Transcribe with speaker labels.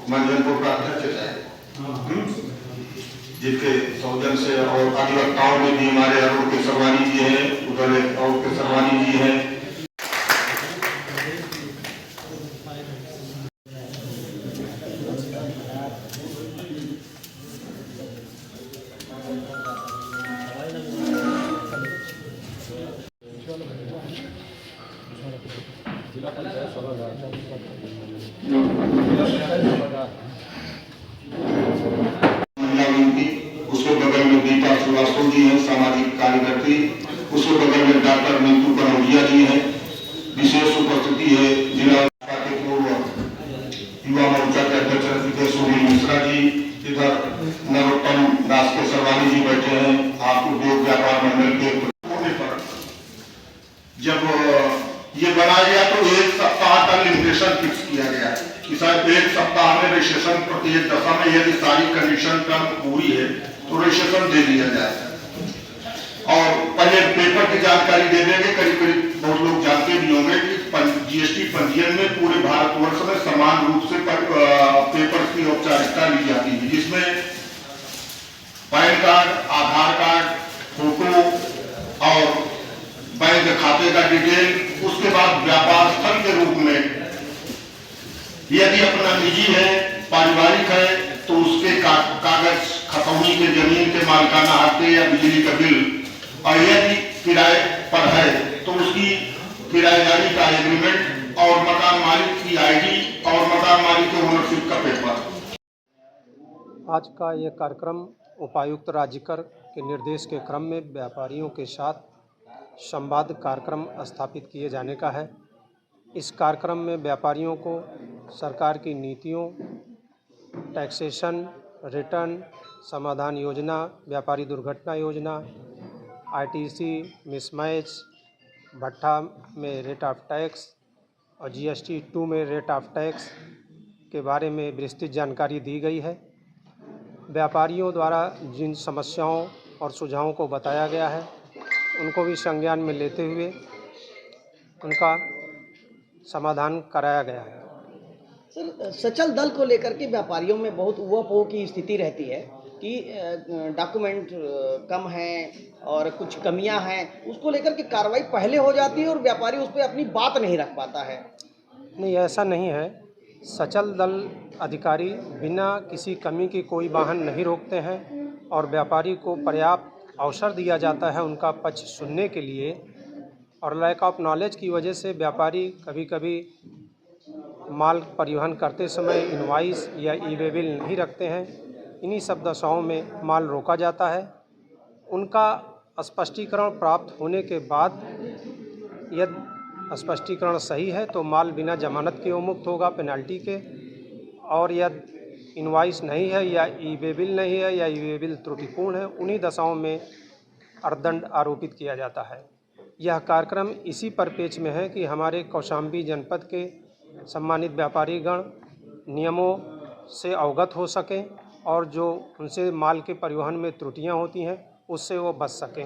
Speaker 1: मंजनपुर का अध्यक्ष है, जिसके सौजन से और अधिवक्ताओं में भी हमारे अरुण केसरवानी जी हैं, उधर और केसरवानी जी हैं। उसके बगल में दीपा श्रीवास्तव जी हैं, सामाजिक कार्यकर्त्री। उसके बगल में डॉक्टर नीतू कनौजिया जी हैं। विशेष उपस्थिति है जिला के पूर्व युवा मोर्चा के अध्यक्ष सुनील मिश्रा जी, इधर नरोत्तम दास केसरवानी जी बैठे हैं, आप उद्योग व्यापार मंडल के होने पर जब ये बनाया गया तो 1 सप्ताह का लिमिटेशन फिक्स किया गया कि शायद 1 सप्ताह में रजिस्ट्रेशन प्रत्येक दशा में यदि सारी कंडीशन टर्म पूरी है तो रजिस्ट्रेशन दे दिया जाए। और पहले पेपर की जानकारी दे देंगे, करीब करीब बहुत लोग जानते भी होंगे कि जीएसटी पंजीयन में पूरे भारतवर्ष में समान रूप से पेपर की औपचारिकता ली जाती है, जिसमें पैन कार्ड, आधार कार्ड, फोटो और बैंक खाते का डिटेल, उसके बाद व्यापार स्थल के रूप में यदि अपना निजी है, पारिवारिक है तो उसके कागज, खतौनी के जमीन के मालिकाना हक या बिजली का बिल, और यदि किराए पर है तो उसकी किराएदारी का एग्रीमेंट और मकान मालिक की आईडी और मकान मालिक के ओनरशिप का पेपर।
Speaker 2: आज का ये कार्यक्रम उपायुक्त राजकर के निर्देश के क्रम में व्यापारियों के साथ संवाद कार्यक्रम स्थापित किए जाने का है। इस कार्यक्रम में व्यापारियों को सरकार की नीतियों, टैक्सेशन, रिटर्न, समाधान योजना, व्यापारी दुर्घटना योजना, आईटीसी, मिसमैच, भट्टा में रेट ऑफ टैक्स और जीएसटी 2 में रेट ऑफ टैक्स के बारे में विस्तृत जानकारी दी गई है। व्यापारियों द्वारा जिन समस्याओं और सुझावों को बताया गया है उनको भी संज्ञान में लेते हुए उनका समाधान कराया गया है।
Speaker 3: सर, सचल दल को लेकर के व्यापारियों में बहुत ऊहापोह की स्थिति रहती है कि डॉक्यूमेंट कम हैं और कुछ कमियां हैं, उसको लेकर के कार्रवाई पहले हो जाती है और व्यापारी उस पर अपनी बात नहीं रख पाता है।
Speaker 2: नहीं, ऐसा नहीं है। सचल दल अधिकारी बिना किसी कमी की कोई वाहन नहीं रोकते हैं और व्यापारी को पर्याप्त अवसर दिया जाता है उनका पक्ष सुनने के लिए। और लैक ऑफ नॉलेज की वजह से व्यापारी कभी कभी माल परिवहन करते समय इनवॉइस या ई-वे बिल नहीं रखते हैं। इन्हीं सब दशाओं में माल रोका जाता है। उनका स्पष्टीकरण प्राप्त होने के बाद यदि स्पष्टीकरण सही है तो माल बिना जमानत के मुक्त होगा पेनल्टी के, और यदि इनवॉइस नहीं है या ई-वे बिल नहीं है या ई-वे बिल त्रुटिपूर्ण है, उन्हीं दशाओं में अर्थदंड आरोपित किया जाता है। यह कार्यक्रम इसी परिप्रेक्ष्य में है कि हमारे कौशाम्बी जनपद के सम्मानित व्यापारीगण नियमों से अवगत हो सकें और जो उनसे माल के परिवहन में त्रुटियां होती हैं उससे वो बच सकें।